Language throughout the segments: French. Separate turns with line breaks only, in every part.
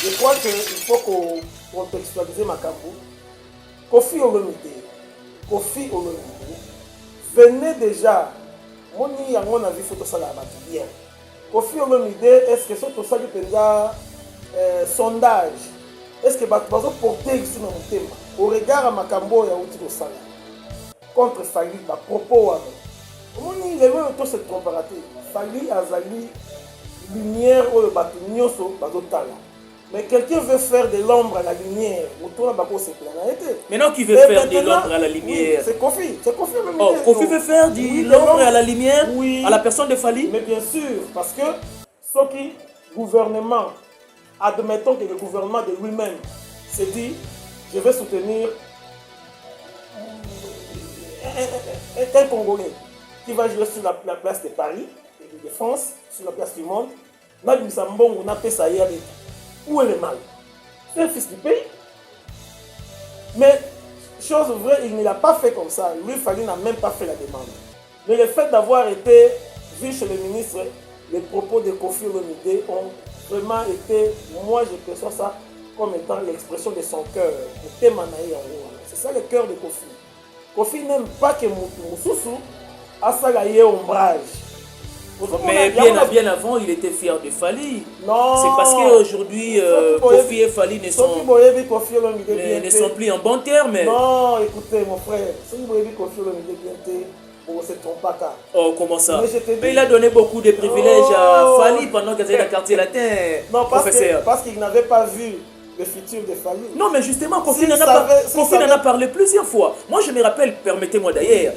Je crois qu'il faut qu'on contextualise Makambu. Kofi Olomide, venez déjà. Moni yango na vie photo sala ba bien. Kofi Olomide, est-ce que c'est tout ça qui sondage? Est-ce que bato bazo porter sur mon thème au regard à Makambo ya outi sala contre Fali ba propos wana. Moni les mêmes tout cette comparatif. Fali azali lumière ou bato nyoso bazo tala. Mais quelqu'un veut faire de l'ombre à la lumière.
Maintenant, qui veut faire de l'ombre à la lumière?
Oui, c'est Kofi. C'est Kofi.
Oh, Kofi veut faire de l'ombre à la lumière, à la personne de Fali?
Mais bien sûr, parce que ce qui gouvernement, admettons que le gouvernement de lui-même s'est dit, je vais soutenir un Congolais qui va jouer sur la place de Paris, de France, sur la place du monde. On a fait ça hier. Où est le mal? C'est un fils du pays. Mais, chose vraie, il ne l'a pas fait comme ça. Lui, Fali n'a même pas fait la demande. Mais le fait d'avoir été vu chez le ministre, les propos de Kofi Olomide ont vraiment été, moi je perçois ça comme étant l'expression de son cœur. C'est ça le cœur de Kofi. Kofi n'aime pas que Moussousou a ça ombrage.
Mais bien avant, il était fier de Fali.
Non.
C'est parce qu'aujourd'hui, Kofi et Fali ne sont plus en bon terme.
Non, écoutez, mon frère, si vous voyez Kofi Olomide bien, on se trompe pas.
Oh, comment ça? Mais il a donné beaucoup de privilèges à Fali pendant qu'il était dans le quartier latin.
Non, parce qu'il n'avait pas vu le futur de Fali.
Non, mais justement, Kofi en a parlé plusieurs fois. Moi, je me rappelle, permettez-moi d'ailleurs,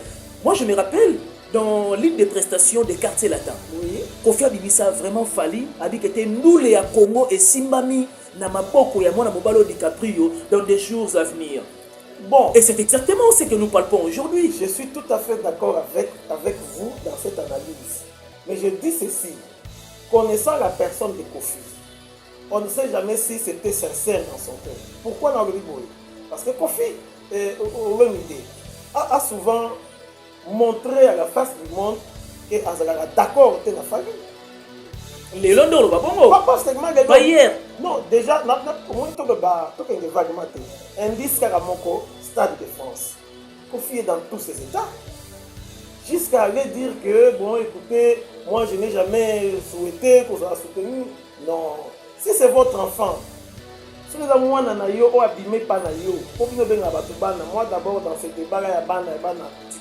dans l'île de prestations des quartiers latins, oui. Kofi Abibisa a vraiment Fali, a dit que c'était nous les Congo et Simbami, Namaboko et Mona Mobalo DiCaprio dans des jours à venir. Bon. Et c'est exactement ce que nous parlons aujourd'hui.
Je suis tout à fait d'accord avec vous dans cette analyse. Mais je dis ceci, connaissant la personne de Kofi, on ne sait jamais si c'était sincère dans son cœur. Pourquoi dans le Liboy? Parce que Kofi Olomide a souvent montrer à la face du monde que Azala d'accord avec la famille.
Les Londres, pas hier.
Non, déjà, comment tu peux vaguement indice Karamoko, Stade de France. Kofi est dans tous ses états. Jusqu'à aller dire que, bon, écoutez, moi je n'ai jamais souhaité qu'on soit soutenu. Non. Si c'est votre enfant, si vous avez un anayo ou abîmé par nayo, moi d'abord dans ce débat là,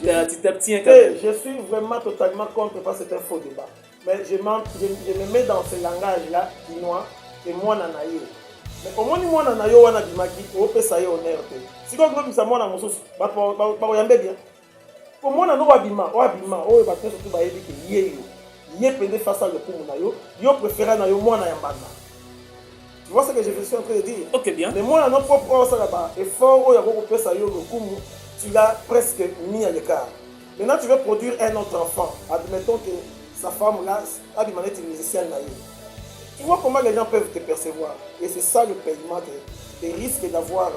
je suis vraiment totalement contre parce que c'est un faux débat. Mais je me mets dans ce langage là, chinois, et moi nanayo. Mais comment moi nanayo wana bimaki, on peut ça y honneur. Si quand vous avez moi na mosus, bah yambe bien. Pour moi nano abima, oh bah surtout bah yébi que yé pende face à le coup nayo, yo préféré nayo moi na yambana. Tu vois ce que je suis en train de dire?
Ok, bien.
Mais moi, dans notre propre effort, tu l'as presque mis à l'écart. Maintenant, tu veux produire un autre enfant. Admettons que sa femme, là, a demandé une musicienne. Tu vois comment les gens peuvent te percevoir. Et c'est ça le paiement des risques d'avoir,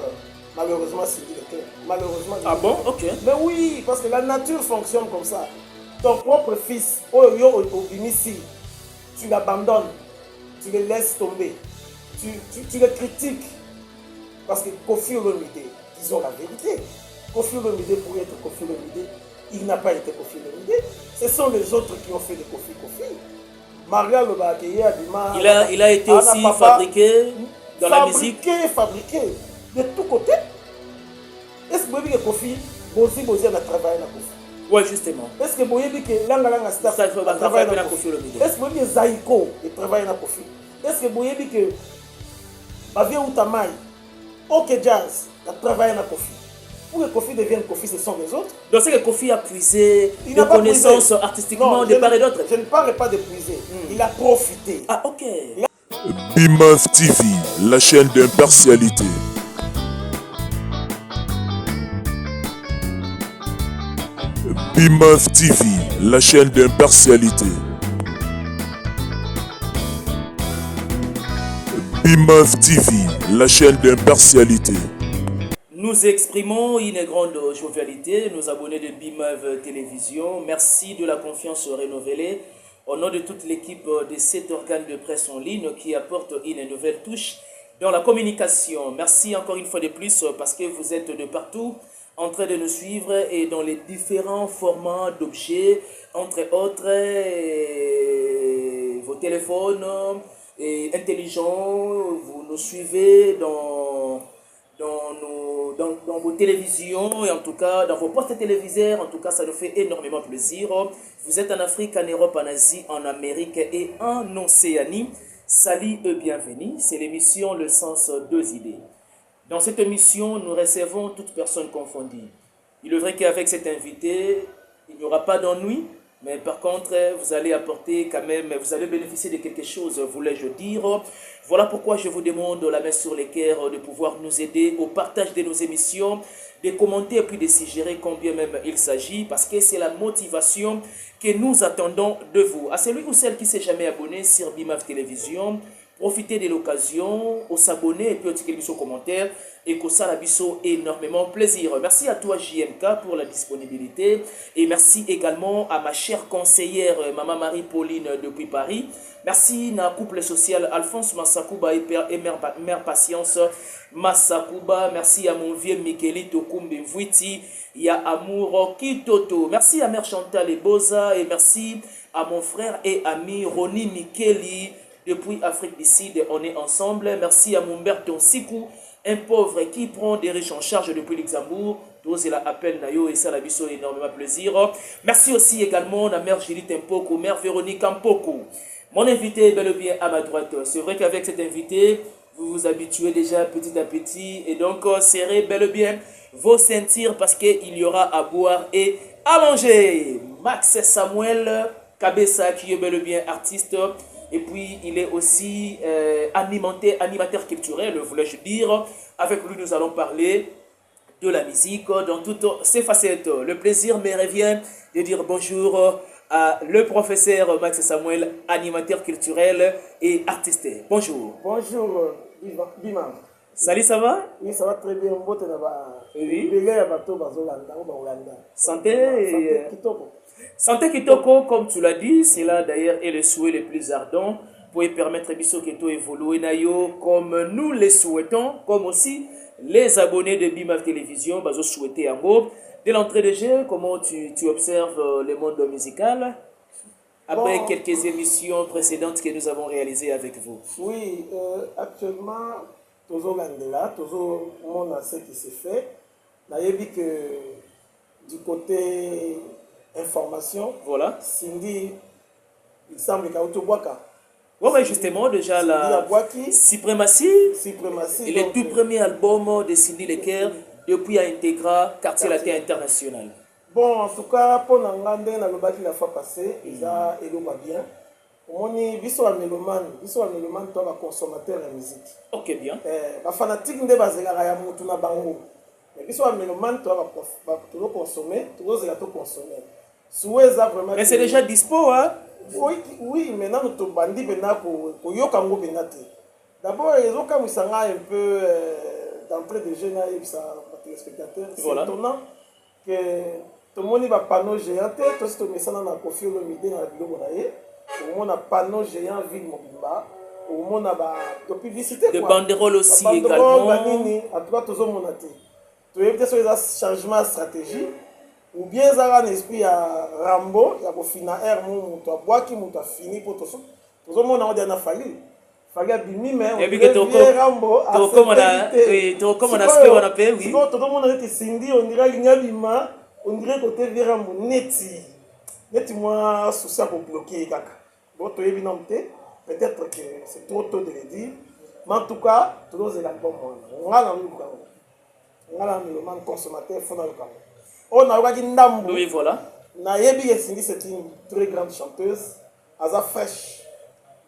malheureusement, suivi le cœur. Malheureusement.
Ah bon? Ok.
Mais oui, parce que la nature fonctionne comme ça. Ton propre fils, tu l'abandonnes, tu le laisses tomber. Tu le critiques parce que Kofi Olomide, disons la vérité, Kofi Olomide pourrait être Kofi Olomide, il n'a pas été Kofi Olomide, ce sont les autres qui ont fait de Kofi. Maria Lobakéye Abima,
il a été aussi fabriqué dans la musique.
Fabriqué, de tous côtés. Est-ce que vous voyez que Kofi, Bozi a travaillé dans Kofi?
Oui, justement.
Est-ce que vous voyez que Langa Star a travaillé dans Kofi Olomide? Est-ce que vous voyez que Zaïko a travaillé dans Kofi? Est-ce que vous voyez que Bavia Outamai, OK Jazz, a travaillé dans Kofi? Pour que Kofi devienne Kofi, ce sont les autres.
Donc c'est que Kofi a puisé des connaissances artistiquement de part et d'autre.
Je ne parle pas de puiser. Il a profité.
Ah, ok.
BIMAF TV, la chaîne d'impartialité. BIMAF TV, la chaîne d'impartialité. BIMAF TV, la chaîne d'impartialité.
Nous exprimons une grande jovialité, nos abonnés de BIMAF Télévision. Merci de la confiance renouvelée. Au nom de toute l'équipe de cet organe de presse en ligne qui apporte une nouvelle touche dans la communication. Merci encore une fois de plus parce que vous êtes de partout en train de nous suivre et dans les différents formats d'objets, entre autres vos téléphones intelligents, vous nous suivez dans vos télévisions et en tout cas dans vos postes téléviseurs. En tout cas, ça nous fait énormément plaisir. Vous êtes en Afrique, en Europe, en Asie, en Amérique et en Océanie. Salut et bienvenue. C'est l'émission Le Sens deux idées. Dans cette émission, nous recevons toutes personnes confondues. Il est vrai qu'avec cet invité, il n'y aura pas d'ennui, mais par contre, vous allez apporter quand même, vous allez bénéficier de quelque chose, voulais-je dire. Voilà pourquoi je vous demande la main sur les cœurs de pouvoir nous aider au partage de nos émissions, de commenter et puis de suggérer combien même il s'agit, parce que c'est la motivation que nous attendons de vous. À celui ou celle qui ne s'est jamais abonné sur BIMAF Télévision, profitez de l'occasion, au s'abonner et puis au ticket au commentaire et que ça la biso énormément plaisir. Merci à toi JMK pour la disponibilité et merci également à ma chère conseillère Maman Marie-Pauline depuis Paris. Merci à couple social Alphonse Massakouba et mère patience Massakouba. Merci à mon vieux Mikeli Tokumbe Vwiti. Il y a Amour Kitoto. Merci à mère Chantal Eboza et merci à mon frère et ami Roni Mikeli. Depuis Afrique du Sud, on est ensemble. Merci à mon Berton Sikou, un pauvre qui prend des riches en charge depuis Luxembourg. Tous la appel Nayo et ça la biso énormément plaisir. Merci aussi également à mère Julie Tempoko, mère Véronique Ampoko. Mon invité est bel et bien à ma droite. C'est vrai qu'avec cet invité, vous vous habituez déjà petit à petit et donc serrez bel et bien vos ceintures parce qu'il y aura à boire et à manger. Max Samuel Kabessa qui est bel et bien artiste. Et puis, il est aussi animateur culturel, voulais-je dire. Avec lui, nous allons parler de la musique dans toutes ses facettes. Le plaisir me revient de dire bonjour à le professeur Max Samuel, animateur culturel et artiste. Bonjour.
Bonjour, Bima.
Salut, ça va?
Oui, ça va très bien.
Oui.
Santé kitoko.
Santé Kitoko, comme tu l'as dit, c'est là d'ailleurs est le souhait le plus ardent pour permettre Bisso Keto évoluer nayo comme nous les souhaitons, comme aussi les abonnés de BIMAF Télévision, bazo souhaiter en gros. Dès l'entrée de jeu, comment tu observes le monde musical après quelques émissions précédentes que nous avons réalisées avec vous?
Oui, actuellement, toujours Gandela, toujours mon assez qui s'est fait. D'ailleurs, que du côté information,
voilà.
Cindy, il semble qu'à Autoboaka.
Oui, mais justement, déjà la Suprématie, et le tout premier album de Cindy Lecker depuis Integra, Quartier Latin International.
Bon, en tout cas, pour Nangande, dans le bâti la fois passée, ils ont élo bien. On est biso mélomane, toi va consommateur de musique.
Ok, bien.
Va fanatique de bazela ya mutu na bango. Mais biso mélomane, toi va toujours consommer, toujours la to consommer.
Mais c'est déjà dispo, hein?
Oui, maintenant nous sommes bandits pour yokango benate. D'abord, ils ont comme ça un peu d'entrée de jeu et ça téléspectateurs. C'est étonnant que tout le monde va panneau géant, tout ce que nous sommes dans la confie le midi dans la vidéo monaie. Au monde a panneau géant ville mobimba. Au monde a publicité.
Des banderoles aussi également.
En tout cas, tout le monde a été. Tu veux dire sur les changements de stratégie. Ou bien ça un esprit à Rambo, il y a pour finir air mon toi bois qui mon fini pour tout ça. Tout le monde a dit na fallu. Fallait bimi mais on dit Rambo à
comme on a ce qu'on appelle oui.
Tout le monde a été Cindy, on dirait Lignabima, on dirait côté Rambo neti. Neti moi souci pour bloquer kaka. Bon tu es bien peut-être que c'est trop tôt de le dire. Mais en tout cas, tout le monde est là pour moi. On a le consommateur faut dans le camp. On a regardé Ndambo.
Oui, voilà.
Nayebi Cindy, c'est une très grande chanteuse. Aza fraîche.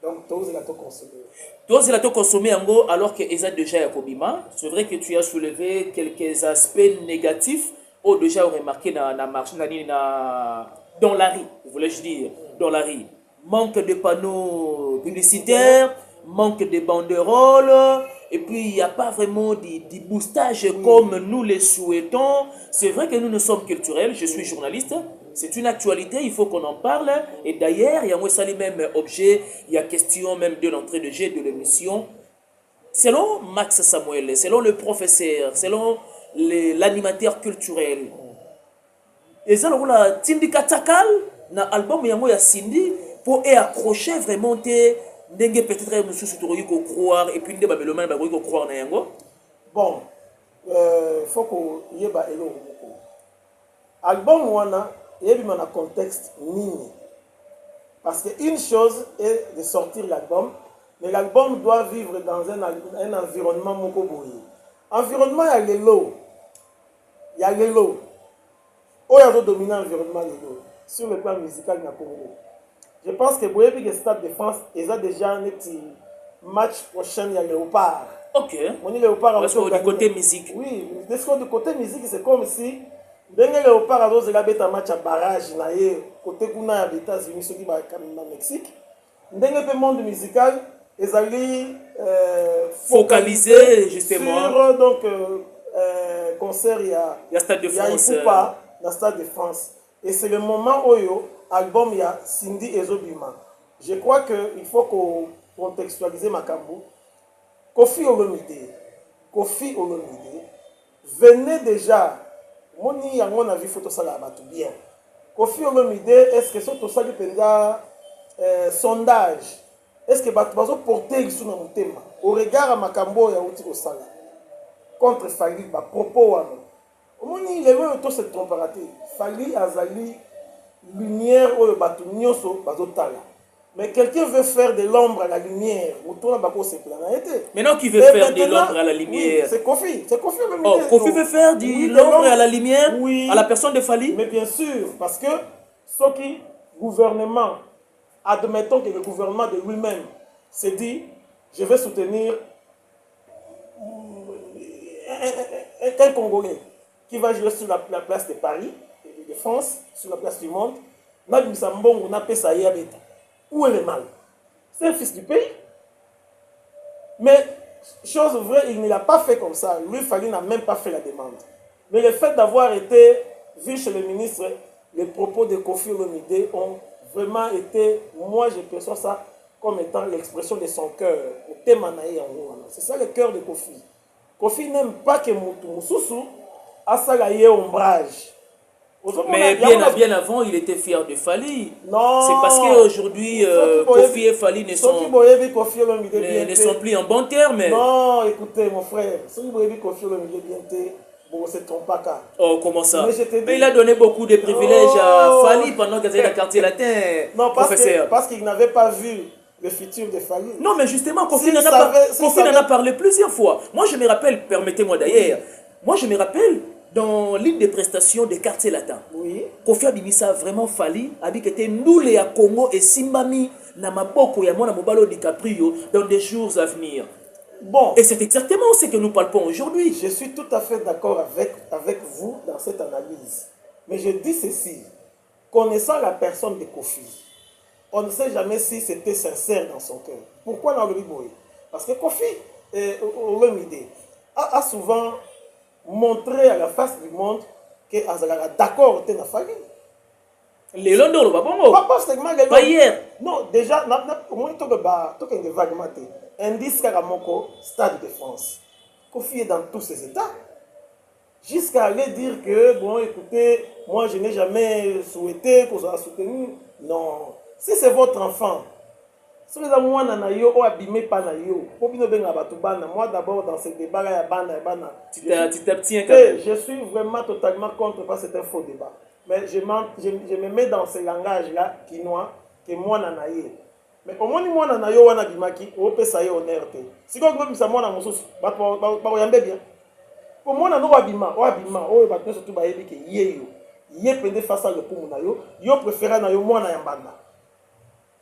Donc, tous les gâteaux consommés.
Tous les gâteaux consommés en gros, alors que Eza déjà est Kobima. C'est vrai que tu as soulevé quelques aspects négatifs. Ou déjà remarqué dans la marche, dans la rue, voulais-je dire, dans la rue. Manque de panneaux publicitaires, manque de banderoles. Et puis, il n'y a pas vraiment de boostage comme nous les souhaitons. C'est vrai que nous sommes culturels, je suis journaliste. C'est une actualité, il faut qu'on en parle. Et d'ailleurs, il y a un même objet, il y a question même de l'entrée de jeu de l'émission. selon Max Samuel, selon le professeur, selon l'animateur culturel, et ça, la Tindi Katakal, na album yango ya Cindy, pour accrocher vraiment tes dengue peut-être nous sous croire et puis des babylomane ba croire na yango.
Bon, faut que yeba elo beaucoup. Album wana yebi mana contexte nini. Parce que une chose est de sortir l'album, mais l'album doit vivre dans un environnement moko boye. Environnement ya lelo. Ya lelo. Il y a dominé l'environnement sur le plan musical na Congo. Je pense que pour le Stade de France, ils ont déjà un match prochain, il y a Léopard.
Ok.
On est Léopard
du côté musique.
Oui, du côté musique, c'est comme si Léopard a un match à barrage, côté Kuna aux États-Unis, ceux qui vont au Mexique. Dans le monde musical, ils allaient
focaliser justement
sur donc concert, il y a
Stade de France.
Dans le Stade de France. Et c'est le moment où l'album il y a Cindy et Zobima. Je crois qu'il faut qu'on contextualise Makambo. Kofi Olomide venait déjà. Moni on a vu photo ça là tout bien. Kofi Olomide, est-ce que c'est tout ça qui sondage? Est-ce que Batu bazo porter sur notre thème au regard à Makambo ya uti ko sala contre Fali ba propos wana. Omoni lelo to se comparatif. Fali azali lumière au batu nyonso bazotala. Mais quelqu'un veut faire de l'ombre à la lumière.
Maintenant qui veut faire de l'ombre à la lumière.
Oui, c'est Kofi.
Oh, Kofi veut faire de l'ombre à la lumière à la personne de Fali.
Mais bien sûr, parce que ce qui gouvernement, admettons que le gouvernement de lui-même s'est dit, je vais soutenir un Congolais qui va jouer sur la place de Paris, de France, sur la place du monde. Où est le mal? C'est un fils du pays. Mais, chose vraie, il ne l'a pas fait comme ça. Lui, Fali n'a même pas fait la demande. Mais le fait d'avoir été vu chez le ministre, les propos de Kofi Olomide ont vraiment été, moi je perçois ça comme étant l'expression de son cœur. C'est ça le cœur de Kofi. Kofi n'aime pas que Moussoussou a ça ombrage.
Mais bien avant, il était fier de Fali.
Non.
C'est parce qu'aujourd'hui, Kofi et Fali ne sont plus en bon terme.
Non, écoutez, mon frère, si vous voyez Kofi Olomide bien, bon, c'est ton paca.
Oh, comment ça? Mais il a donné beaucoup de privilèges à Fali pendant qu'il était dans le quartier latin.
Non, parce qu'il n'avait pas vu le futur de Fali.
Non, mais justement, Kofi en a parlé plusieurs fois. Moi, je me rappelle, permettez-moi d'ailleurs, moi, je me rappelle, dans l'une des prestations des quartiers latins,
oui.
Kofi Abimisa a vraiment Fali, Abi qui était Ndoulé à Congo et Simbami, Namaboko, Yamona Mobalo DiCaprio, dans des jours à venir.
Bon.
Et c'est exactement ce que nous parlons aujourd'hui.
Je suis tout à fait d'accord avec vous dans cette analyse. Mais je dis ceci, connaissant la personne de Kofi, on ne sait jamais si c'était sincère dans son cœur. Pourquoi dans le Biboy? Parce que Kofi Olomide a souvent montré à la face du monde que Azala d'accord était la famille.
Les Londres, pas hier.
Non, déjà, au moins, tu as vaguement indice Karamoko, Stade de France. Kofi est dans tous ses états. Jusqu'à aller dire que, bon, écoutez, moi, je n'ai jamais souhaité qu'on soit soutenu. Non. Si c'est votre enfant, si les amours n'anayo ou abîmé pas nayo, moi d'abord dans ce débat là, je suis vraiment totalement contre parce que c'est un faux débat. Mais je me mets dans ce langage là quinois que moi n'anaye. Mais au moins moi n'anayo wana bimaki, au pesaye honneur te. Si quand vous moi na mususu, ba yambe bien. Pour moi na no abima, o ba te surtout ba yebi ke yeyo. Yé pende face à le kumu na yo, yo préféré na yo moi na yambanda.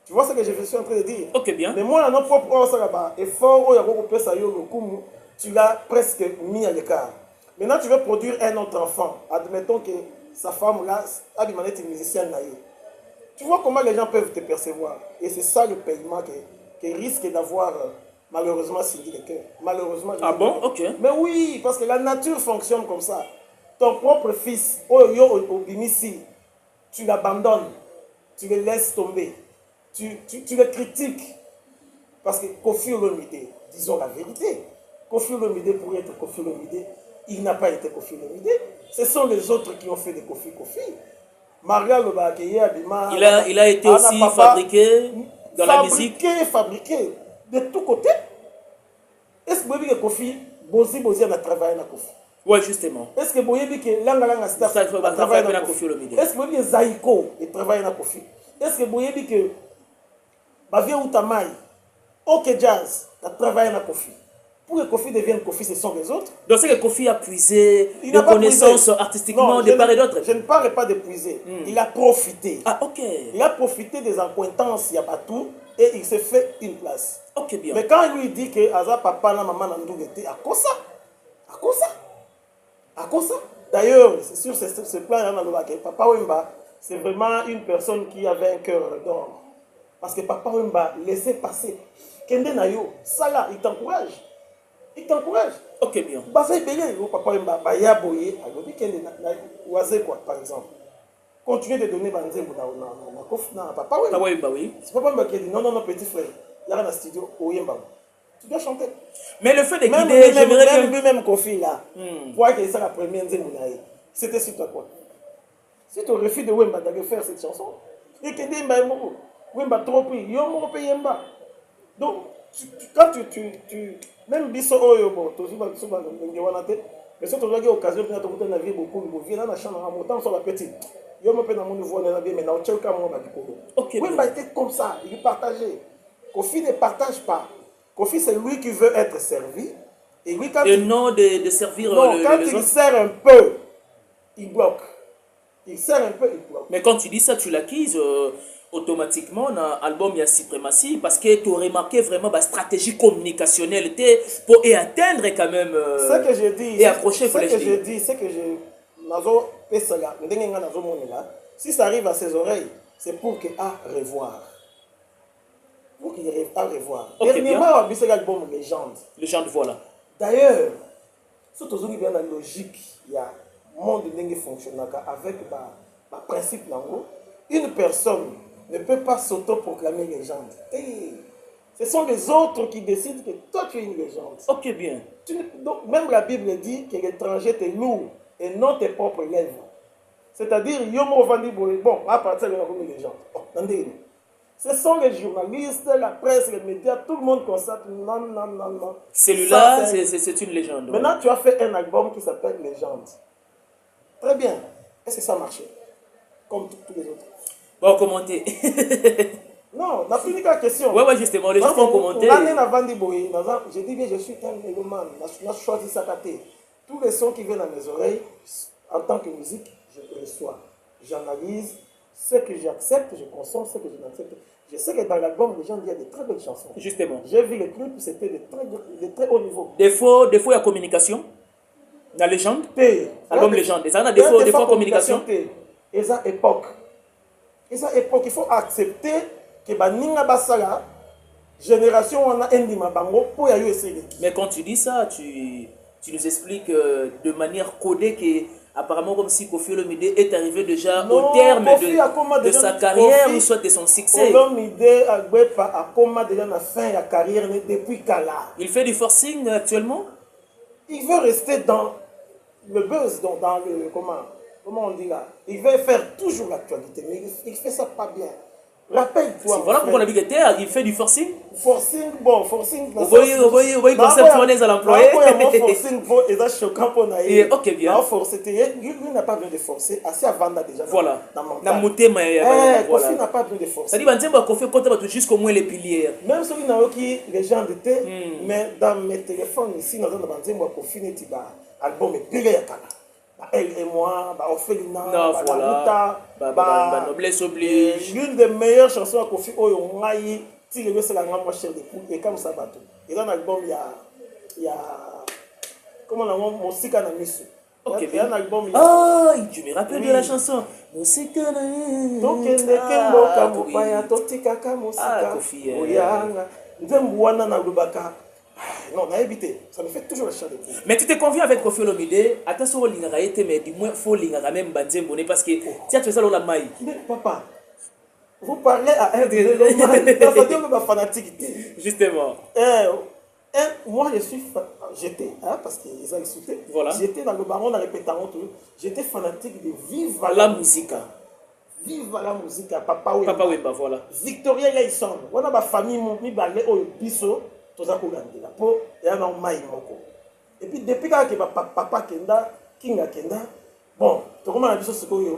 Tu vois ce que je suis en train de dire?
Ok, bien.
Mais moi, dans notre propre effort, tu l'as presque mis à l'écart. Maintenant, tu veux produire un autre enfant. Admettons que sa femme, là, a demandé une musicienne. Tu vois comment les gens peuvent te percevoir. Et c'est ça le paiement qui risque d'avoir, malheureusement, signé le cœur. Malheureusement.
Ah bon? Ok.
Mais oui, parce que la nature fonctionne comme ça. Ton propre fils, tu l'abandonnes. Tu le laisses tomber. Tu le critiques parce que Kofi Olomide, disons la vérité. Kofi Olomide, pour être Kofi Olomide, il n'a pas été Kofi Olomide. Ce sont les autres qui ont fait des Kofi. Maria Lobakeye Abima.
Il a été aussi fabriqué dans la musique.
Fabriqué de tous côtés. Est-ce que vous avez Kofi, Bozi a travaillé dans Kofi?
Oui, justement.
Est-ce que vous avez que Langa Star a travaillé dans Kofi Olomide? Est-ce que vous avez Zaiko a travaillé dans Kofi? Est-ce que vous avez que Bavia Outamai, OK Jazz a travaillé dans Kofi? Pour que Kofi devienne Kofi, ce sont les autres.
Donc c'est que Kofi a puisé de connaissances artistiquement de part et d'autre.
Je ne parle pas de puiser. Il a profité.
Ah, ok.
Il a profité des accointances Yabatou et il s'est fait une place.
Ok, bien.
Mais quand il lui dit que Aza papa na maman Nandou était à quoi ça? D'ailleurs, c'est sur ce plan, Papa Wemba, c'est vraiment une personne qui avait un cœur d'or. Parce que Papa Wemba laissait passer. Kende Nayo, ça là, il t'encourage.
Ok, bien.
Basé Bélé, Papa Wemba, Baya Boye, Agobi Kende Oisé quoi, par exemple. Continuez de donner Banzembo na Papa Wemba.
Papa Wemba, oui.
C'est Papa Wemba qui dit non, petit frère, il y a un studio au Yemba. Tu dois chanter.
Mais le fait de guider, j'aimerais que...
Lui-même Kofi là, pour que c'est la première Nzembo, c'était sur toi quoi? Si tu refuses de Wemba de faire cette chanson, et que Wemba trop pris, Yomo pe Yemba. Donc, quand tu même biso oyo bon, tu vas mais si tu as l'occasion de te la vie beaucoup de vie, dans la chambre en montant sur la petite. Yomo pe na mon niveau na bien mais na tcheka mo ba dikolo. Wemba était comme ça, il partageait. Kofi ne partage pas. Kofi c'est lui qui veut être servi et lui quand
non de servir
quand il sert un peu, il bloque. Il sert un peu, il bloque.
Mais quand tu dis ça, tu l'acquises automatiquement dans l'album il y a Suprématie parce que tu as remarqué vraiment la stratégie communicationnelle pour y atteindre quand même
ce que je dis
et accrocher
c'est que si ça arrive à ses oreilles c'est pour qu'il a revoir dernièrement on a l'album Légende
voilà.
D'ailleurs surtout il y a la logique il y a monde qui fonctionne avec le principe une personne ne peut pas s'auto-proclamer légende. Ce sont les autres qui décident que toi tu es une légende.
Ok, bien.
Donc, même la Bible dit que l'étranger te loue et non tes propres lèvres. C'est-à-dire, Yomo Vandi Boye, bon, à partir de la légende. Ce sont les journalistes, la presse, les médias, tout le monde constate. Non.
Celui-là, c'est une légende.
Maintenant, tu as fait un album qui s'appelle Légende. Très bien. Est-ce que ça a marché? Comme tous les autres.
Bon, commenter.
Non, on n'a plus la question.
Ouais, justement, les gens vont commenter.
J'ai dit bien, je suis un mélomane. Je choisi ça. Tous les sons qui viennent à mes oreilles, en tant que musique, je les reçois. J'analyse ce que j'accepte, je consomme ce que je n'accepte. Je sais que dans l'album, les gens disent des très belles chansons.
Justement.
J'ai vu les clips, c'était de très haut niveau.
Des fois, il y a communication. La légende. Album Légende. Des fois, communication.
Et ça, époque. Il faut accepter que Baninga Basala, génération, on a un bango pour y aller essayer.
Mais quand tu dis ça, tu nous expliques de manière codée que apparemment comme si Kofi Olomide est arrivé déjà au terme de sa carrière ou soit de son succès.
Olomide a comment déjà la fin de la carrière depuis Kala.
Il fait du forcing actuellement.
Il veut rester dans le buzz, dans le comment on dit là. Il veut faire toujours l'actualité, mais il fait ça pas bien. Rappelle-toi.
Voilà pourquoi on a dit il fait du forcing.
Forcing, bon, forcing.
Vous voyez conceptualiser à l'employé.
Forcing, c'est choquant pour naïe.
Ok, bien.
Lui n'a pas besoin de forcer. Assez avant déjà.
Voilà.
Kofi n'a pas besoin de forcer.
Ça dit, Kofi compte jusqu'au moins les piliers.
Même celui qui les gens étaient, mais dans mes téléphones ici, dans un Kofi n'est pas album et pilier à Kala. Elle et moi, Ophelina,
Noblesse oblige.
L'une des meilleures chansons à Kofi Oyongaï, Tiré c'est la grande moitié de coups et comme ça bateau. Et dans l'album, il y a comment on a Mosika Namisu.
Ok,
il y a un album.
Ah, tu me rappelles de la chanson Mosika
Namisu. Donc, il y a Mopaya, Totikaka, Mosika.
Kofi.
Oyanga. Ndembuana na Lubaka. Non, on a évité. Ça me fait toujours le chat de coup.
Mais tu te conviens avec Kofi Olomide, attention au Lingaraïté, mais du moins, il faut Lingara même Banzembo, parce que tiens, tu fais ça dans la maille.
Mais papa, vous parlez à un de nos fanatique.
Justement.
Moi, j'étais, hein, parce qu'ils ont insulté,
Voilà.
j'étais dans le baron, dans les pétarons, j'étais fanatique de Viva
La musica.
Viva la musica, Papa Wemba.
Papa Wemba, voilà.
Victoria Yaison. On a ma famille, mi balé au biso, tous à Kougandé, la peau, et un maï moko. Et puis, depuis que papa Kenda, Kinga Kenda, bon, tu commences à biso ce que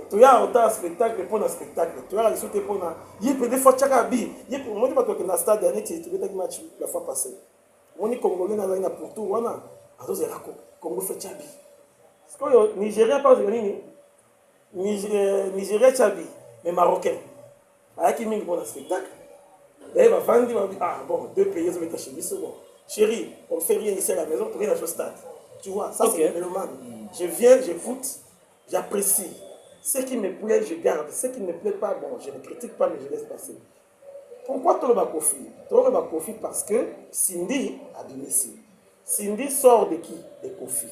tu as autant spectacle pour un spectacle, tu as les pour un. Il peut des fois chaque bi, il peut moi tu vas que dans stade dernier tu veux des match la fois passée. On est congolais dans la pour tout, on a. Alors c'est là Congo fait chabi. Parce que Nigeria pas gagné. Nigeria chabi, mais marocain. Avec qui ming pour un spectacle. Et va vendre ah bon, deux pays ils vont être chez lui c'est bon. Chérie, on fait rien ici à la maison, tu viens au stade. Tu vois, ça c'est le mélomane. Je viens, j'écoute, j'apprécie. Ce qui me plaît, je garde. Ce qui ne me plaît pas, bon, je ne critique pas, mais je laisse passer. Pourquoi tout le Kofi? Tout le Kofi parce que Cindy a domicile. Cindy sort de qui? De Kofi.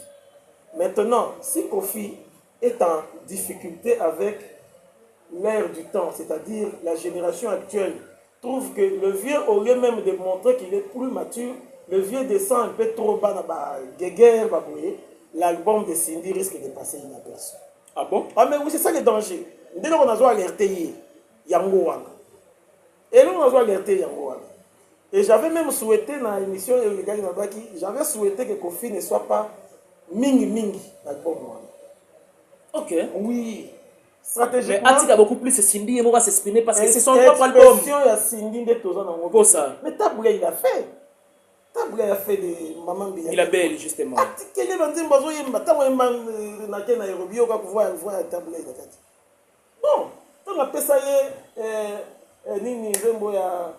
Maintenant, si Kofi est en difficulté avec l'ère du temps, c'est-à-dire la génération actuelle, trouve que le vieux, au lieu même de montrer qu'il est plus mature, le vieux descend un peu trop bas dans la guéguerre, l'album de Cindy risque de passer inaperçu.
Ah bon?
Ah mais oui, c'est ça le danger. Dès qu'on a alerté Yango Wanga. Et là, on a alerté Yango Wanga. Et j'avais même souhaité dans l'émission, j'avais souhaité que Kofi ne soit pas Mingi l'album Wanga.
Ok.
Oui. Stratégiquement.
Mais Atika beaucoup plus Cindy et moi va s'exprimer parce que c'est son propre album.
Il y a Cindy de Tozan dans
Pour ça.
Mais Taboulé il a fait. Taboulé a fait des Maman Biya.
Il a belle justement.
Atikele banzi mbazo yemba tawo yemba na ke Nairobi yo ka pouvoir voir Taboulé il a fait. Bon, on a fait ça nini zembo ya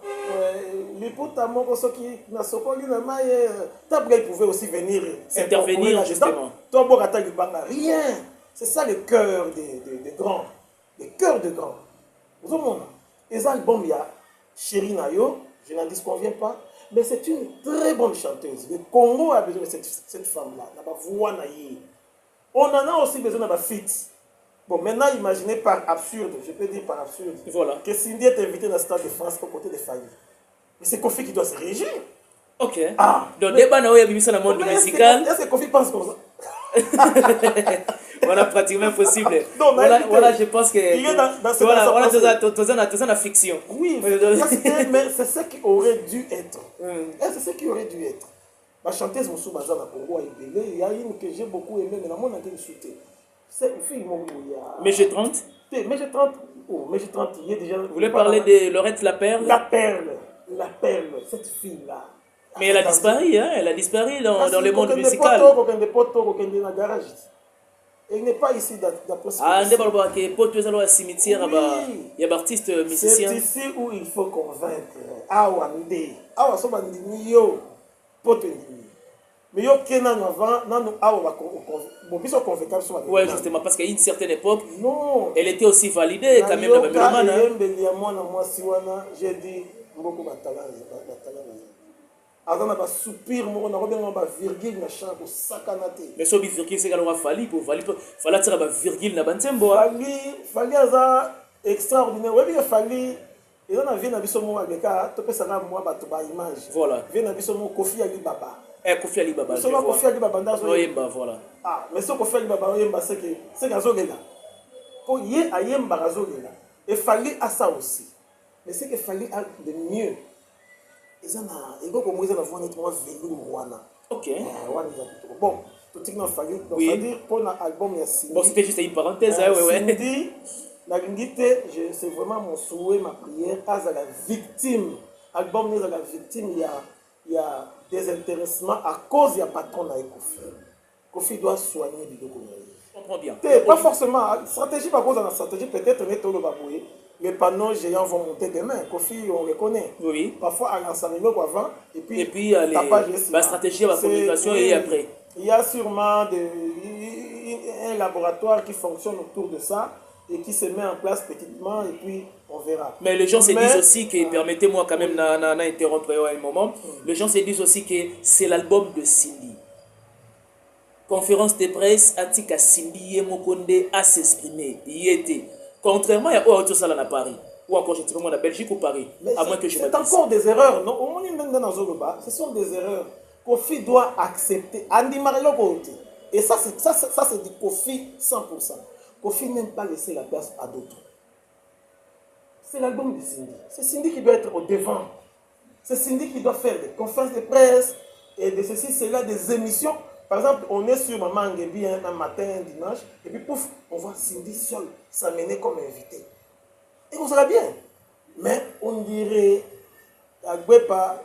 liputa moko soki na sokoli na maye Taboulé pouvait aussi venir
intervenir justement.
Toi bokata libanga rien. C'est ça le cœur des grands. Le cœur des grands. Vous avez les albums, il y a Chéri Nayo, je n'en disconviens pas, mais c'est une très bonne chanteuse. Le Congo a besoin de cette femme-là. On en a aussi besoin d'un feat. Bon, maintenant, imaginez par absurde, je peux dire par absurde,
voilà,
que Cindy est invitée dans le Stade de France aux côtés des familles. Mais c'est Kofi qui doit se régir.
Ok.
Ah,
donc, débat dans le monde musical.
Est-ce que Kofi pense comme ça?
Voilà, pratiquement possible.
Non,
voilà, je pense que.
Voilà,
tu as la fiction.
Oui, mais c'est ce qui aurait dû être. C'est ce qui aurait dû être. Ma chanteuse Moussou Bazar à Congo, il y a une que j'ai beaucoup aimée, mais la monde a été insultée. C'est une fille,
Mais j'ai 30.
Mais j'ai 30. Oh, mais j'ai 30, il est déjà.
Vous voulez parler de Laurette La Perle?
La Perle, cette fille-là.
Mais elle a disparu, hein? Elle a disparu dans le monde musical.
Elle n'est pas ici d'après ce que
ah, on parle que pour tous les cimetières, il y a artistes musiciens.
C'est ici où il faut convaincre. Awande, awa so bandimi yo, potendimi. Mais yo kenan avant, nanu awa bon biso convaincre so.
Ouais, justement parce qu'à une certaine époque,
non,
elle était aussi validée quand même dans le
moi si wana, j'ai dit beaucoup batala. Avant de soupir, on a remis virgule na chant pour sakanate.
Mais ce virgule c'est qu'elle aura fallu pour fallait tirer ma virgule na bantembo.
Fallait ça extraordinaire. Oui, il fallait. Et on a vu na biso mo avec ka to pesa na moi ba to ba image.
Voilà.
Vu na biso mo Kofi Alibaba.
Kofi Alibaba.
So Kofi Alibaba ndazo.
Oyemba voilà.
Ah, mais ce Kofi Alibaba oyemba c'est gazogela. Pour y ayemba gazogela. Et fallait à ça aussi. Mais c'est qu'il fallait de mieux. Ils ont
ok.
Bon, tout le monde a fallu pour l'album.
Bon, c'était juste une parenthèse.
C'est vraiment mon souhait, ma prière. À la victime. Album, à la victime, il y a des intéressements à cause du patron de Kofi. Kofi doit soigner du document.
Je comprends bien.
Pas forcément. Stratégie, par contre, dans la stratégie, peut-être, les panneaux géants vont monter demain. Kofi, on les connaît.
Oui.
Parfois, à l'ensemble avant. Et puis
la stratégie, la communication et après.
Il y a sûrement un laboratoire qui fonctionne autour de ça et qui se met en place petitement et puis on verra.
Mais les gens se disent aussi que, permettez-moi quand même d'interrompre un moment, les gens se disent aussi que c'est l'album de Cindy. Conférence de presse, Atika Cindy et Mokonde à s'exprimer. Il y était. Contrairement à Oato Salana à Paris, ou encore je ne sais pas moi, la Belgique ou Paris.
Mais
à moins que je
c'est
m'abuse.
encore des erreurs, non? Au moins, ce sont des erreurs. Kofi doit accepter. Andy Mario côté. Et ça, c'est du Kofi 100%. Kofi n'aime pas laisser la place à d'autres. C'est l'album de Cindy. C'est Cindy qui doit être au devant. C'est Cindy qui doit faire des conférences de presse et de ceci, cela, des émissions. Par exemple, on est sur Maman Ngebi un matin, un dimanche, et puis pouf, on voit Cindy seule s'amener comme invité. Et on sera bien. Mais on dirait, à Gwepa,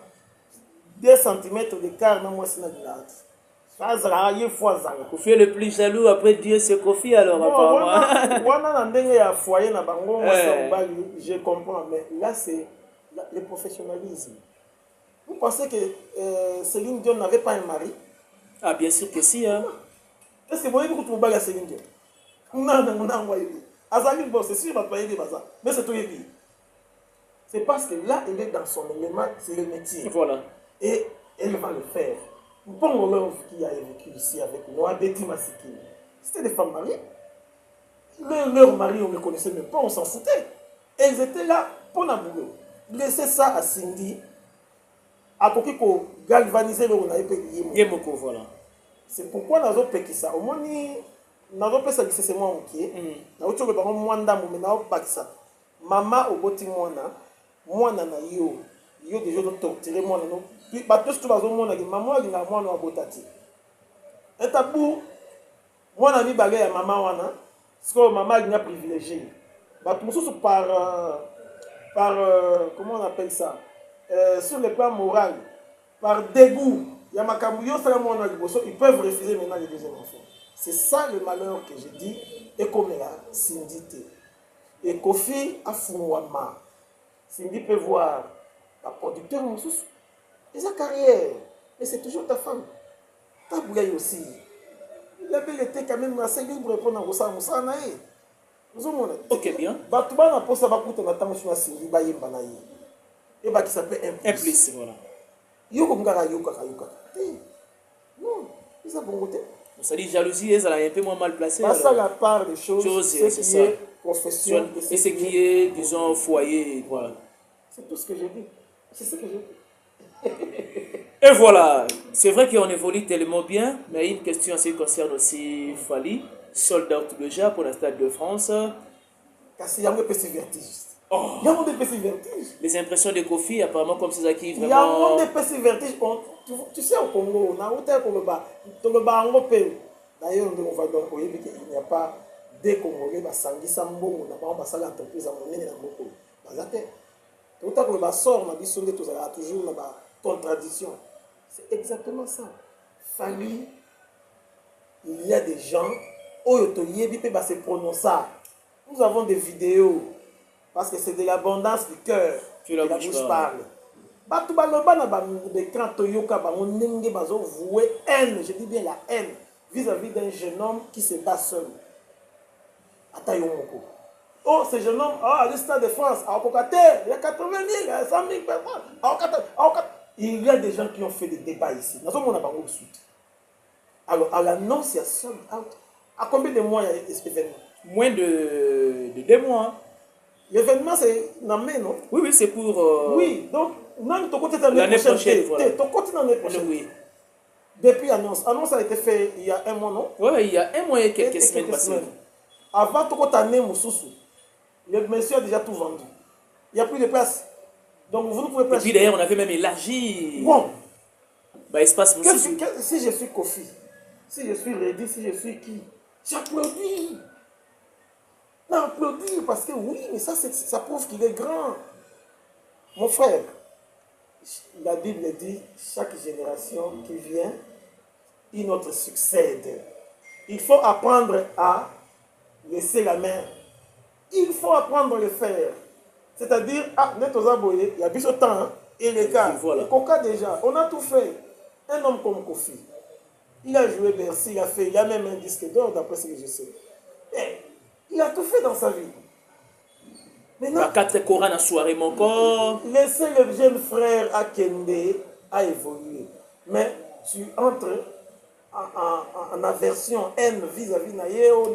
2 cm d'écart, non, moi, c'est la
Kofi est le plus jaloux après Dieu, c'est Kofi alors apparemment.
Je comprends, mais là, c'est le professionnalisme. Vous pensez que Céline Dion n'avait pas un mari?
Ah, bien sûr que si. Hein.
Est-ce que vous voyez beaucoup de Céline Dion? Non, c'est sûr, mais c'est tout. C'est parce que là, elle est dans son élément, c'est le métier.
Voilà.
Et elle va le faire. Bon, l'homme qui a vécu ici avec nous, Betty Massiki, c'était des femmes mariées. Leur mari, on ne les connaissait même pas, on s'en foutait. Elles étaient là pour l'abouler. Laissez ça à Cindy. À Kokiko, galvaniser le
Yemoko, voilà.
C'est pourquoi nous avons fait ça. Au moins, nous avons fait ça, c'est moi qui nous avons fait ça, mais nous avons fait ça. Maman, au bout de moi, yo déjà torturé moi non puis bato tout bazo mona ki maman alinga mwana wa botati eta bu mwana mi bagay ya maman wana parce maman alinga privilégié bato mususu par comment on appelle ça sur le plan moral par dégoût ya makambu yo sala mwana liboso ils peuvent refuser maintenant les deuxième enfants. C'est ça le malheur que je dis et comme la Cindy et Kofi a Funwama. Cindy peut voir la producteur et sa carrière, mais c'est toujours ta femme. Ta bouille aussi. La belle était quand même assez libre pour répondre à ça.
Ok, bien.
Batouba n'a pas ça va coûter la temps sur la Cindy Baye Mbanaye. Et bah qui s'appelle
un plus, voilà.
Yoko Ngara Yoka Yoka. Non, ils ont bon côté.
Ça dit jalousie, elle est un peu moins mal placée.
Pas ça la part des choses,
c'est
qui est profession.
Et ce qui est, disons, foyer. Voilà.
C'est tout ce que j'ai dit. C'est ce que j'ai dit.
Et voilà. C'est vrai qu'on évolue tellement bien, mais une question en ce qui concerne aussi Fally, sold out déjà pour la Stade de France.
Parce qu'il y a un petit vertige. Il y a un petit vertige.
Les impressions de Kofi, apparemment, comme c'est ça qui vraiment...
Il y a un petit vertige. Tu sais, au Congo, on a un tel Congo. D'ailleurs, on va donc il n'y a pas des Congolais, Sangui Sambo, on n'a pas une entreprise à mener dans beaucoup. Tout à coup, sort, on a dit toujours une contradiction. C'est exactement ça. Famille, il y a des gens, se prononcer. Nous avons des vidéos, parce que c'est de l'abondance du cœur que la bouche parle. Je dis bien la haine vis-à-vis d'un jeune homme qui se bat seul. Oh, ce jeune homme, à l'Estade de France, à Okokate, il y a 80 000, il y a 100 000 personnes. Il y a des gens qui ont fait des débats ici. Nous avons pas de suite. Alors, à l'annonciation, à combien de mois il y a cet événement?
Moins de 2 mois. Hein.
L'événement, c'est l'année, non?
Oui, c'est pour...
Oui, donc, l'année
prochaine. Voilà.
Ton côté l'année prochaine.
Oui.
Depuis l'annonce. L'annonce a été faite il y a 1 mois, non?
Oui, il y a 1 mois et quelques semaines passées.
Avant ton côté année, Moussoussou, le monsieur a déjà tout vendu. Il n'y a plus de place. Donc, vous ne pouvez pas...
Et puis d'ailleurs, on avait même élargi...
Bon.
Espace
si je suis Kofi, si je suis Reddy, si je suis qui, j'applaudis. J'applaudis parce que oui, mais ça prouve qu'il est grand. Mon frère, la Bible dit, chaque génération qui vient, une autre succède. Il faut apprendre à laisser la main. Il faut apprendre à le faire. C'est-à-dire, il y a plus de temps, et les gars,
voilà.
Le Coca déjà, on a tout fait. Un homme comme Kofi, il a joué Bercy, il a même un disque d'or, d'après ce que je sais. Et il a tout fait dans sa vie.
Maintenant, 4 Corans à soirée, mon corps.
Laissez le jeune frère Akende à évoluer. Mais tu entres en aversion, haine vis-à-vis de Naïo,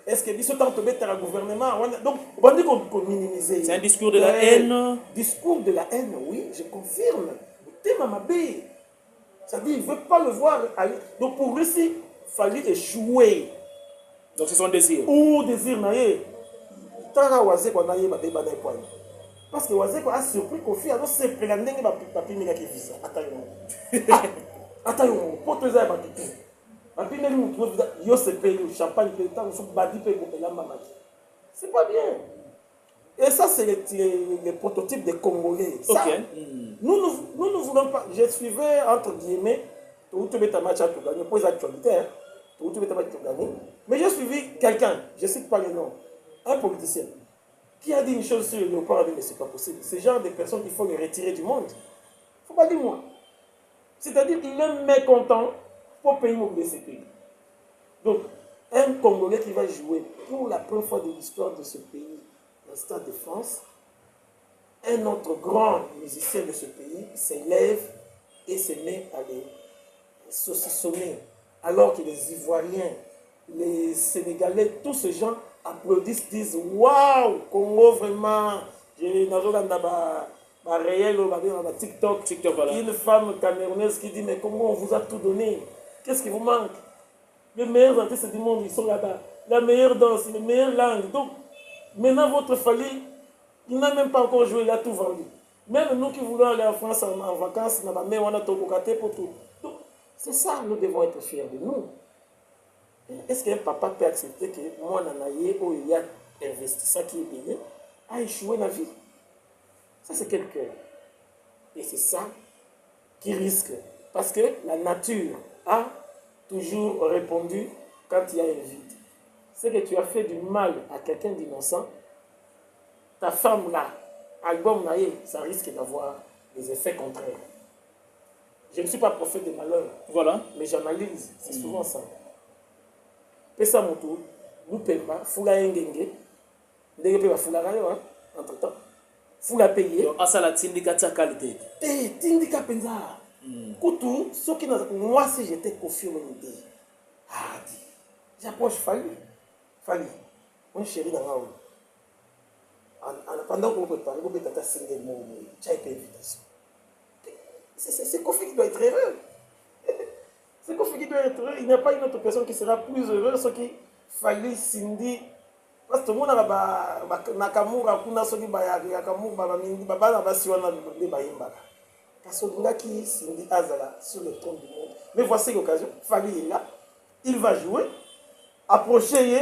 est-ce que biso tant tomber dans le gouvernement donc on dit qu'on minimiser.
C'est un discours de la haine.
Discours de la haine, oui, je confirme. Thème Mabé. C'est-à-dire, il ne veut pas le voir aller. Donc pour lui, il fallait échouer.
Donc c'est son désir.
Ou désir, naïe. Tant Wazé qu'on a eu ma débat d'un point. Parce que Wazé a surpris qu'on fait, alors c'est prégander que papi m'a qui visa. Attends, attends, pour te dire, papi m'a dit, yo se paye, champagne, paye, tant, on se badi paye pour payer la maman. C'est pas bien. Et ça, c'est les prototypes des Congolais. Ça,
okay.
Nous ne voulons pas. Je suivais, entre guillemets, tout le match à tout gagner, pour les actualités, hein, tout le match à tout gagner. Mais j'ai suivi quelqu'un, je ne cite pas le nom, un politicien, qui a dit une chose sur le léopard, mais ce n'est pas possible. C'est le genre de personnes qu'il faut les retirer du monde. Il ne faut pas dire moi. C'est-à-dire qu'il est mécontent pour payer mon BCP. Donc, un Congolais qui va jouer pour la première fois de l'histoire de ce pays, le Stade de France, un autre grand musicien de ce pays s'élève et se met à les saucissonner, alors que les Ivoiriens, les Sénégalais, tous ces gens applaudissent, disent waouh, Congo vraiment, j'ai réel au TikTok,
voilà.
Une femme camerounaise qui dit mais comment on vous a tout donné, qu'est-ce qui vous manque? Les meilleurs artistes du monde, ils sont là-bas, la meilleure danse, les meilleures langues. Donc maintenant votre Fally, il n'a même pas encore joué, il a tout vendu. Même nous qui voulons aller en France en vacances, on a tout pour tout. Donc, c'est ça, nous devons être fiers de nous. Est-ce qu'un papa peut accepter que moi, Nanaye, où il a investi ça qui est payé, a échoué la vie? Ça, c'est quel cœur? Et c'est ça qui risque. Parce que la nature a toujours répondu quand il y a un vide. C'est que tu as fait du mal à quelqu'un d'innocent. Ta femme là, album naïe, ça risque d'avoir des effets contraires. Je ne suis pas prophète de malheur,
voilà.
Mais j'analyse, c'est souvent ça. Pesa moto, nous paiement, foula engenge, ndenge pe ba foula rayo entre temps. Foula payer.
Donc asa la tindika ta qualité.
Tindika penza. Kutu, ce qui moi si j'étais confiant au idée. Ah dit, j'approche Fally, mon chéri dans la pendant qu'on prépare, on peut être single mot, tu as été invitation. C'est Kofi qui doit être heureux. C'est Kofi qui doit être heureux. Il n'y a pas une autre personne qui sera plus heureuse, ce qui Fally, Cindy. Parce que tout le monde a Nakamura, Kuna Soki Bayagi, Nakamura, Baba Nabasiwana, Bayimba. Parce que là qui Cindy Azala sur le trône du monde. Mais voici l'occasion. Fally est là. Il va jouer. Approcher,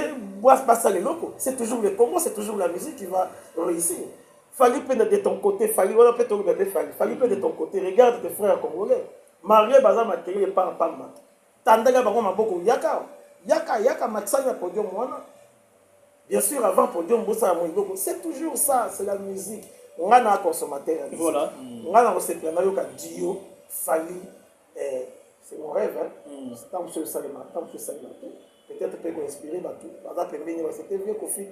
passer les locaux. C'est toujours le Congo, c'est toujours la musique qui va réussir. Fally peut de ton côté, Fally peut de ton côté. Regarde tes frères congolais. Marie Baza Materi et par Palma. Tandaga Baron Maboko Yaka Matsanya Podium Wana. Bien sûr, avant Podium Bossa Moïboko. C'est toujours ça, c'est la musique. On a un consommateur.
Voilà.
On a un consommateur qui Dio, Fally. C'est mon rêve. Tant que je sais peut-être peut inspirer tout. Par exemple, c'était vieux Kofi.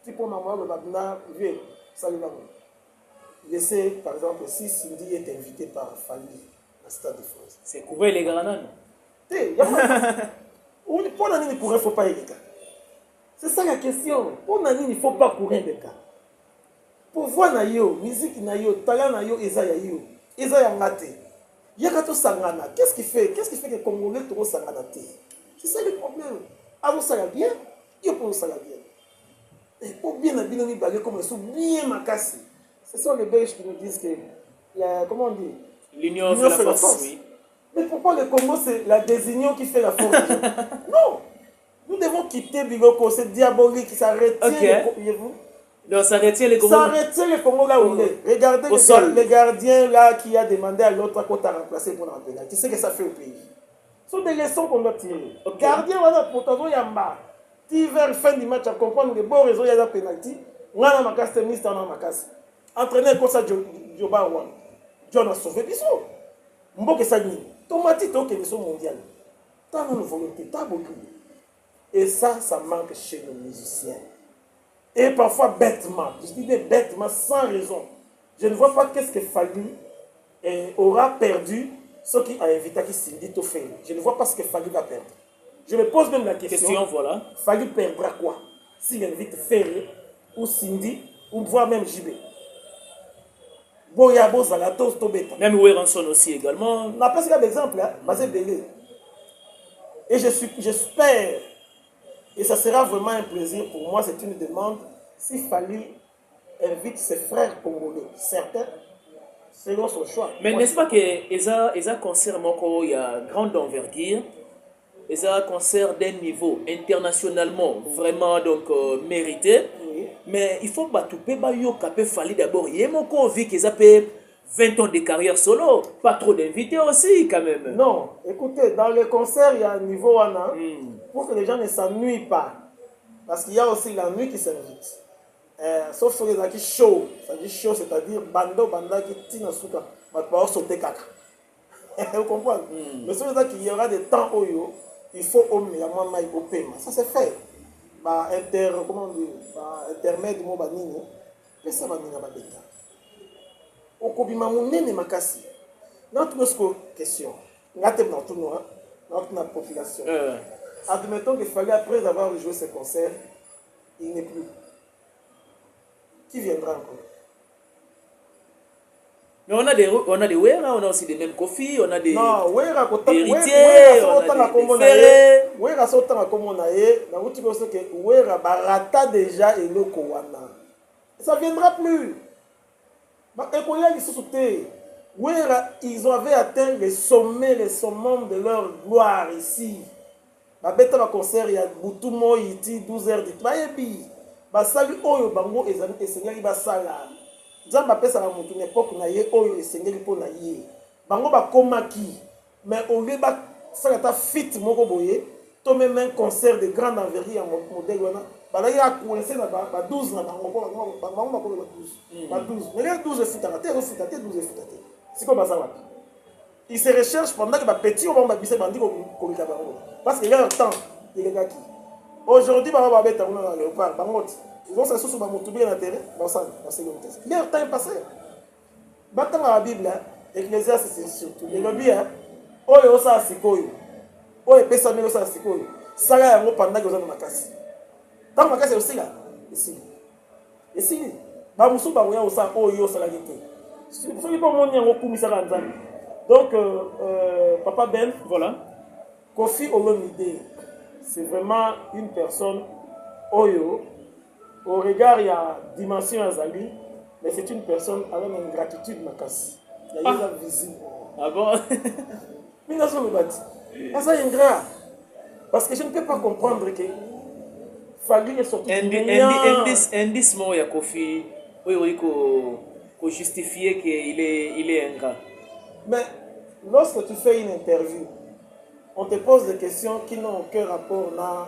Tu peux m'avoir le babina vieux. Salut là. Laissez, par exemple, si Cindy est invité par Fally à Stade de France.
C'est couvert les grands.
Pour Nani, il ne faut pas y aller. C'est ça la question. Pour Nani, il ne faut pas courir des cas. Pour voir Nayo, musique Nayo, talent Nayo, Esayayo, Esayangate. Yakato Sangana. Qu'est-ce qui fait que les Congolais trouvent Sangana? C'est ça le problème. Alors ça va bien, il faut ça va bien. Et pour bien habiller les balais comme ils sont bien macassés. Ce sont les Belges qui nous disent que, comment on dit,
l'union fait la force. Oui.
Mais pourquoi le Congo, c'est la désunion qui fait la force? Non. Nous devons quitter Biloko, c'est diabolique, ça retient
donc ça retient les Congo.
Ça retient le Congo là où il est. Regardez le gardien là qui a demandé à l'autre qu'on t'a remplacé pour la pénalité. Tu sais que ça fait au pays. Ce sont des leçons qu'on doit tirer. Gardien, voilà, pour ton yamba. Tu vers fin du match à comprendre les bons réseaux, il y a la pénalité. On a ma casse, on a ma casse. Entraîneur comme ça, Joba Wan. John a sauvé Bissot. Mboke Sagni. Tomati, tu es mondial. Tu as une volonté, tu as beaucoup. Et ça manque chez nos musiciens. Et parfois bêtement, je dis bêtement, sans raison. Je ne vois pas qu'est-ce que Fally aura perdu. Ce qui a invité qui Cindy tout fait. Je ne vois pas ce que Fally va perdre. Je me pose même la question,
voilà.
Fally perdra quoi s'il invite Ferré ou Cindy ou voire même JB. Boya Bozala, Tobeta.
Même Weranson aussi également.
On a pas d'exemple, hein, basé Belé. Et j'espère, et ça sera vraiment un plaisir pour moi, c'est une demande, s'il fallait invite ses frères congolais, certains, selon son choix.
Mais n'est-ce pas que Eza concert moko il y a grande envergure, Eza concert d'un niveau internationalement vraiment donc mérité.
Oui.
Mais il faut batouper bayo kapé fali d'abord. Il y a moko vu qu'ils appellent 20 ans de carrière solo, pas trop d'invités aussi quand même.
Non, écoutez, dans les concerts, il y a un niveau pour que les gens ne s'ennuient pas. Parce qu'il y a aussi la nuit qui s'invite. Sauf sur les qui show. Ça dit show, c'est-à-dire banda qui tient souka. On va sauter caca. Vous comprenez? Mais sur les qu'il y aura des temps où il faut au moins au paiement. Ça c'est fait. Comment dire? Intermède, mo banini. Mais ça va venir à bêta. Okobima munene makasi. Notre question. Notre population. Admettons qu'il fallait, après avoir joué ce concert, il n'est plus. Qui viendra encore?
Mais on a des Wera, on a aussi des mêmes Kofi, on a des héritiers,
on a des
Ferré.
Wera sautant comme on a eu, dans l'outil que Wera barata déjà et le Kowana. Ça ne viendra plus. Ils avaient atteint les sommets, les summums de leur gloire ici. Babeta ba concert ya Butumo iti 12h dit bayebi basali oyo bango ezali esengeli basala nzamba pesa na mutu n'époque na ye oyo esengeli po na ye bango bakomaki mais au lieu ba sala ta fit moko boye to même un concert de grande envergure en modèle wana balaki a coincé na ba 12 na bango bango ba 12 mais les 12 futata te 12 futata siko basala ils se recherchent pendant que les petits vont babisser bandi komika bango parce qu'il y a un temps il y a qui aujourd'hui bango babeta na léopard bango ils vont se sous ba mutubi na terrain basana baselo test il y a un temps passé batanga la bible ecclésiaste c'est surtout le lobby oyo sa sikoyo oyo pesa melo sa sikoyo sala yango pendant que vous êtes na makasi tant makasi aussi là ici ba musu ba oya osa oyo sala gite si vous pas mon yango kumisa ka nzambe. Donc, Papa Ben,
voilà.
Kofi Olomide, c'est vraiment une personne Oyo. Au regard, il y a dimension Azali, mais c'est une personne avec une gratitude makasi. Il y a une visible.
Ah bon?
Mais là, ça est ingrat. Parce que je ne peux pas comprendre que Fally est sorti.
Indice moi ya Kofi, oui, qu'on justifier qu'il est ingrat.
Mais lorsque tu fais une interview, on te pose des questions qui n'ont aucun rapport à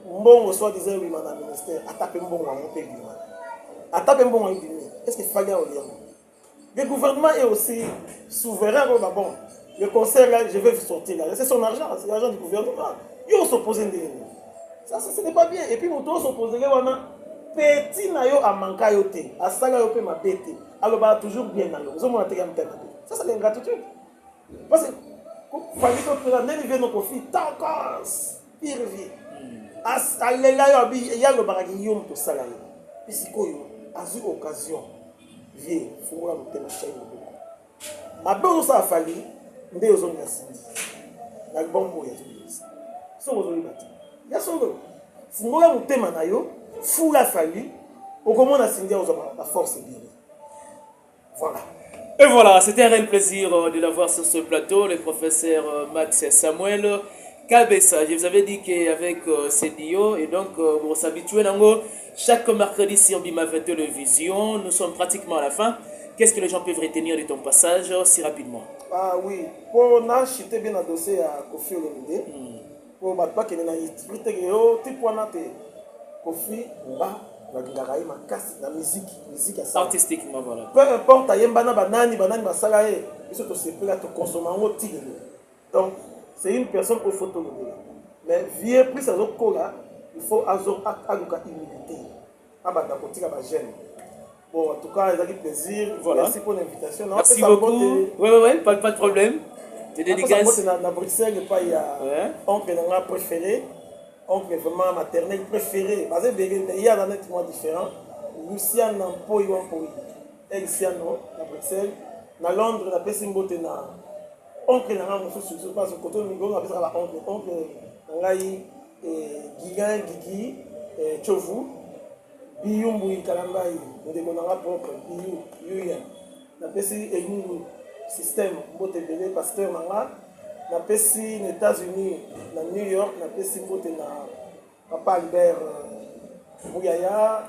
bon soit disant oui madame ministère attaque bon à mon pays attaque bon à une est-ce qu'il fallait au lien le gouvernement est aussi souverain bon le conseil là je vais sortir là c'est son argent c'est l'argent du gouvernement ils s'opposent ça ce n'est pas bien et puis nous s'opposer là on a petit na yo a manka yo te a sala yo pe ma bête alors bah toujours bien na yo vous on a te ça c'est l'ingratitude parce que Fally que la même vie nos conflits tant pire vie alela yo abi ya lo baraki yo to sala yo pisiko yo azu occasion vie fungola mutema chai mo mabe ça Fally nde yo zo ngasindi na bombo ya so zo libati ya songo fungola mutema na yo fula Fally okomona sindia ozo la force bien voilà.
Et voilà, c'était un réel plaisir de l'avoir sur ce plateau, le professeur Max Samuel Kabessa. Je vous avais dit qu'avec CDO, et donc vous s'habituez chaque mercredi sur Bima 20 Télévision, nous sommes pratiquement à la fin. Qu'est-ce que les gens peuvent retenir de ton passage si rapidement?
Ah oui, pour nous, j'étais bien adossé à Kofi Olomide. Pour ne pas qu'il y ait un type Kofi, la musique
artistiquement, voilà.
Peu importe, il y a banani masala ils sont aussi prêts à te consommer en tigre. Donc c'est une personne au photo mais vieux plus à là il faut azuka humilité abanda kotika ba jeune. Bon en tout cas, il a eu plaisir.
Voilà.
Merci pour l'invitation.
Merci beaucoup. Ouais, pas de problème. Te dédicace.
Na Bruxelles, il y a oncle Nanga préféré, oncle vraiment maternel préféré. Parce que il y a un nettement différent. Lucien Nampo Iwampoi, Elsiano, à Bruxelles. Na Londres, na Pessimbote, na oncle Nanga Moussou, parce que côté Migo, on appelle ça la oncle Nangaï, Gigan, Gigi, Chovu, Biyumbu, Kalambaï, on a propre, Biyu, na Pessi et nous. Système mbote belé pasteur nanga na pesi aux États-Unis na New York na pesi mbote na papa Albert Mouyaya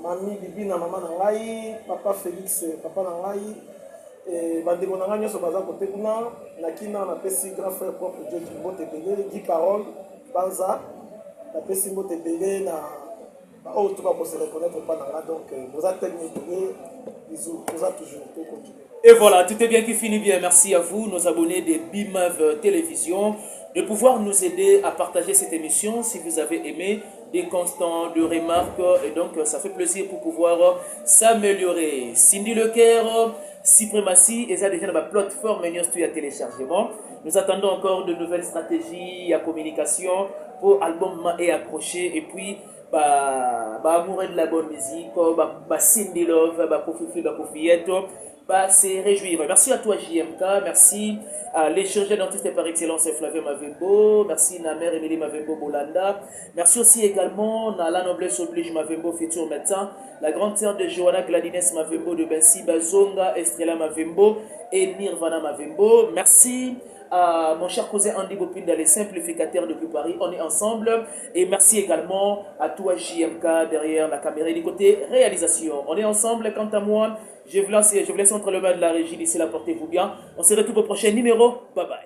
mami bibi na mama nangai papa Félix papa nangai bandeko nanga nyonso baza côté kuna na kina na pesi grand frère propre Dieu mbote belé Guy Parole Banza na pesi mbote belé na oh tout va pour se reconnaître pas nanga donc vous êtes tellement bisous vous êtes toujours tout continuer.
Et voilà, tout est bien qui finit bien. Merci à vous, nos abonnés de BIMAV Télévision, de pouvoir nous aider à partager cette émission si vous avez aimé, des constants, de remarques. Et donc, ça fait plaisir pour pouvoir s'améliorer. Cindy Lecaire, Suprématie, et ça déjà dans ma plateforme à téléchargement. Nous attendons encore de nouvelles stratégies à communication pour album et accroché. Et puis, amoureux de la bonne musique, Cindy Love, Kofifi, Kofiette. C'est réjouir. Merci à toi JMK, merci à l'échangeur dentiste par excellence Flavien Mavembo, merci à mère Émilie Mavembo Bolanda, merci aussi également à la noblesse oblige Mavembo futur médecin, la grande sœur de Johanna Gladines Mavembo de Bensi Bazonga, Estrella Mavembo et Nirvana Mavembo. Merci à mon cher cousin Andy Bopinda, les simplificateurs depuis Paris, on est ensemble. Et merci également à toi JMK derrière la caméra du côté réalisation. On est ensemble. Quant à moi, je vous laisse entre les mains de la régie. D'ici là, portez-vous bien. On se retrouve au prochain numéro. Bye bye.